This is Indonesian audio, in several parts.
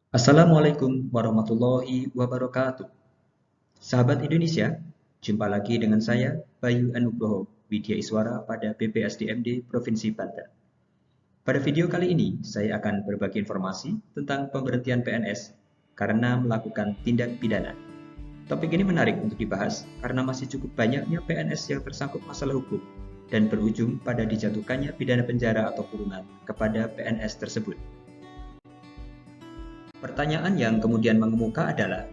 Assalamualaikum warahmatullahi wabarakatuh. Sahabat Indonesia, jumpa lagi dengan saya, Bayu Anugroho, Widya Iswara pada BPSDMD Provinsi Banten. Pada video kali ini, saya akan berbagi informasi tentang pemberhentian PNS karena melakukan tindak pidana. Topik ini menarik untuk dibahas karena masih cukup banyaknya PNS yang tersangkut masalah hukum dan berujung pada dijatuhkannya pidana penjara atau kurungan kepada PNS tersebut. Pertanyaan yang kemudian mengemuka adalah,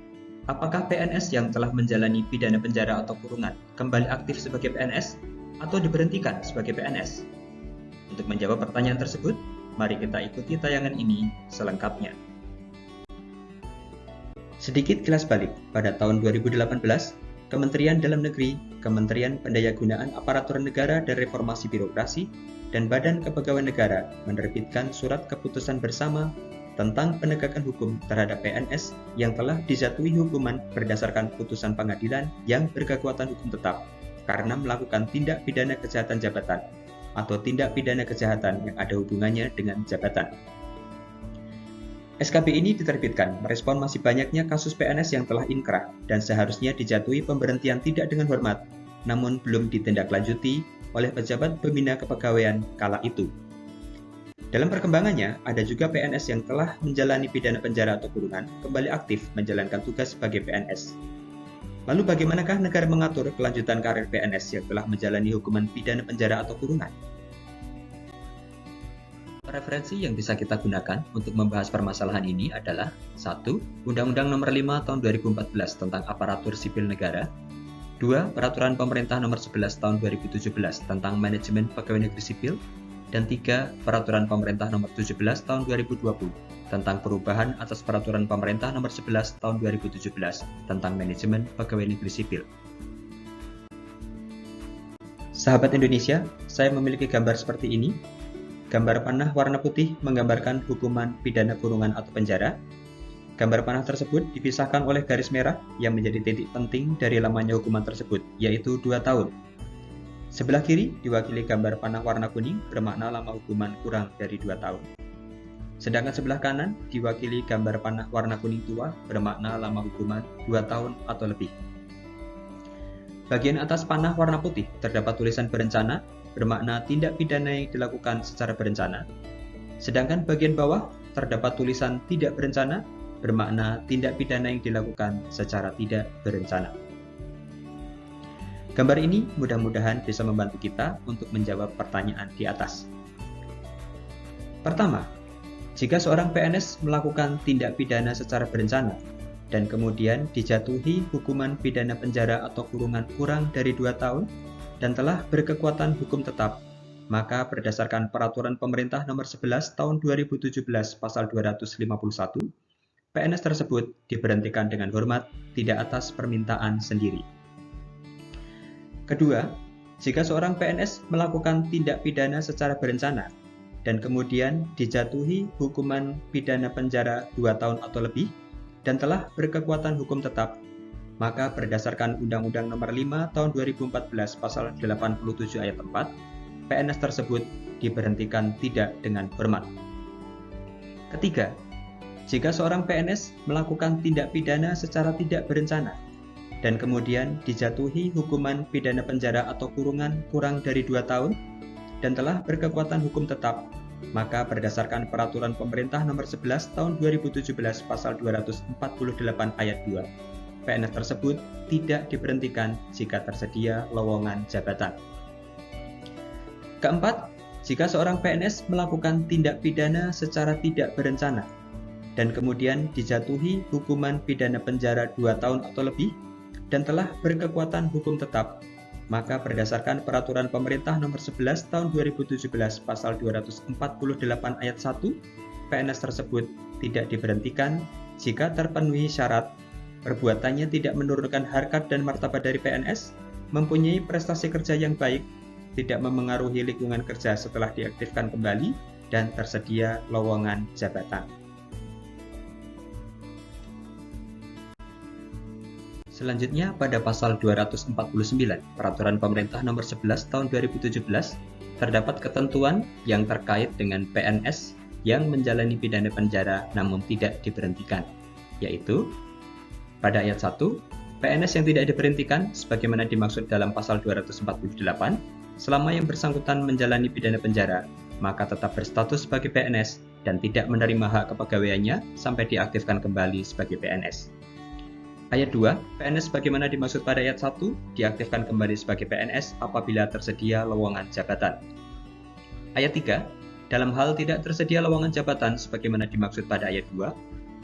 apakah PNS yang telah menjalani pidana penjara atau kurungan kembali aktif sebagai PNS atau diberhentikan sebagai PNS? Untuk menjawab pertanyaan tersebut, mari kita ikuti tayangan ini selengkapnya. Sedikit kilas balik, pada tahun 2018, Kementerian Dalam Negeri, Kementerian Pendayagunaan Aparatur Negara dan Reformasi Birokrasi, dan Badan Kepegawaian Negara menerbitkan surat keputusan bersama tentang penegakan hukum terhadap PNS yang telah dijatuhi hukuman berdasarkan putusan pengadilan yang berkekuatan hukum tetap karena melakukan tindak pidana kejahatan jabatan atau tindak pidana kejahatan yang ada hubungannya dengan jabatan. SKB ini diterbitkan merespon masih banyaknya kasus PNS yang telah inkrah dan seharusnya dijatuhi pemberhentian tidak dengan hormat, namun belum ditindaklanjuti oleh pejabat pembina kepegawaian kala itu. Dalam perkembangannya, ada juga PNS yang telah menjalani pidana penjara atau kurungan kembali aktif menjalankan tugas sebagai PNS. Lalu bagaimanakah negara mengatur kelanjutan karir PNS yang telah menjalani hukuman pidana penjara atau kurungan? Referensi yang bisa kita gunakan untuk membahas permasalahan ini adalah 1. Undang-Undang Nomor 5 Tahun 2014 tentang Aparatur Sipil Negara, 2. Peraturan Pemerintah Nomor 11 Tahun 2017 tentang Manajemen Pegawai Negeri Sipil, dan 3. Peraturan Pemerintah Nomor 17 Tahun 2020 tentang perubahan atas Peraturan Pemerintah Nomor 11 Tahun 2017 tentang Manajemen Pegawai Negeri Sipil. Sahabat Indonesia, saya memiliki gambar seperti ini. Gambar panah warna putih menggambarkan hukuman pidana kurungan atau penjara. Gambar panah tersebut dipisahkan oleh garis merah yang menjadi titik penting dari lamanya hukuman tersebut, yaitu 2 tahun. Sebelah kiri diwakili gambar panah warna kuning bermakna lama hukuman kurang dari 2 tahun. Sedangkan sebelah kanan diwakili gambar panah warna kuning tua bermakna lama hukuman 2 tahun atau lebih. Bagian atas panah warna putih terdapat tulisan berencana bermakna tindak pidana yang dilakukan secara berencana. Sedangkan bagian bawah terdapat tulisan tidak berencana bermakna tindak pidana yang dilakukan secara tidak berencana. Gambar ini mudah-mudahan bisa membantu kita untuk menjawab pertanyaan di atas. Pertama, jika seorang PNS melakukan tindak pidana secara berencana dan kemudian dijatuhi hukuman pidana penjara atau kurungan kurang dari 2 tahun dan telah berkekuatan hukum tetap, maka berdasarkan Peraturan Pemerintah Nomor 11 Tahun 2017 Pasal 251, PNS tersebut diberhentikan dengan hormat tidak atas permintaan sendiri. Kedua, jika seorang PNS melakukan tindak pidana secara berencana dan kemudian dijatuhi hukuman pidana penjara 2 tahun atau lebih dan telah berkekuatan hukum tetap, maka berdasarkan Undang-Undang Nomor 5 Tahun 2014 Pasal 87 Ayat 4, PNS tersebut diberhentikan tidak dengan hormat. Ketiga, jika seorang PNS melakukan tindak pidana secara tidak berencana dan kemudian dijatuhi hukuman pidana penjara atau kurungan kurang dari 2 tahun dan telah berkekuatan hukum tetap, maka berdasarkan Peraturan Pemerintah Nomor 11 Tahun 2017 Pasal 248 Ayat 2, PNS tersebut tidak diberhentikan jika tersedia lowongan jabatan. Keempat, jika seorang PNS melakukan tindak pidana secara tidak berencana dan kemudian dijatuhi hukuman pidana penjara 2 tahun atau lebih dan telah berkekuatan hukum tetap, maka berdasarkan Peraturan Pemerintah Nomor 11 Tahun 2017 Pasal 248 Ayat 1, PNS tersebut tidak diberhentikan jika terpenuhi syarat perbuatannya tidak menurunkan harkat dan martabat dari PNS, mempunyai prestasi kerja yang baik, tidak memengaruhi lingkungan kerja setelah diaktifkan kembali, dan tersedia lowongan jabatan. Selanjutnya, pada pasal 249 Peraturan Pemerintah Nomor 11 Tahun 2017 terdapat ketentuan yang terkait dengan PNS yang menjalani pidana penjara namun tidak diberhentikan, yaitu pada ayat 1, PNS yang tidak diberhentikan sebagaimana dimaksud dalam pasal 248, selama yang bersangkutan menjalani pidana penjara, maka tetap berstatus sebagai PNS dan tidak menerima hak kepegawaiannya sampai diaktifkan kembali sebagai PNS. Ayat 2, PNS sebagaimana dimaksud pada ayat 1 diaktifkan kembali sebagai PNS apabila tersedia lowongan jabatan. Ayat 3, dalam hal tidak tersedia lowongan jabatan sebagaimana dimaksud pada ayat 2,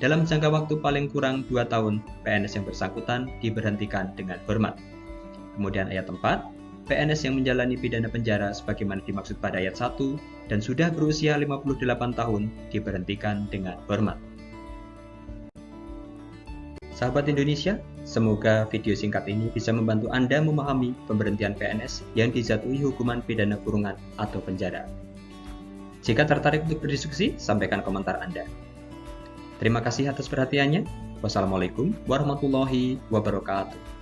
dalam jangka waktu paling kurang 2 tahun, PNS yang bersangkutan diberhentikan dengan hormat. Kemudian ayat 4, PNS yang menjalani pidana penjara sebagaimana dimaksud pada ayat 1 dan sudah berusia 58 tahun diberhentikan dengan hormat. Sahabat Indonesia, semoga video singkat ini bisa membantu Anda memahami pemberhentian PNS yang dijatuhi hukuman pidana kurungan atau penjara. Jika tertarik untuk berdiskusi, sampaikan komentar Anda. Terima kasih atas perhatiannya. Wassalamualaikum warahmatullahi wabarakatuh.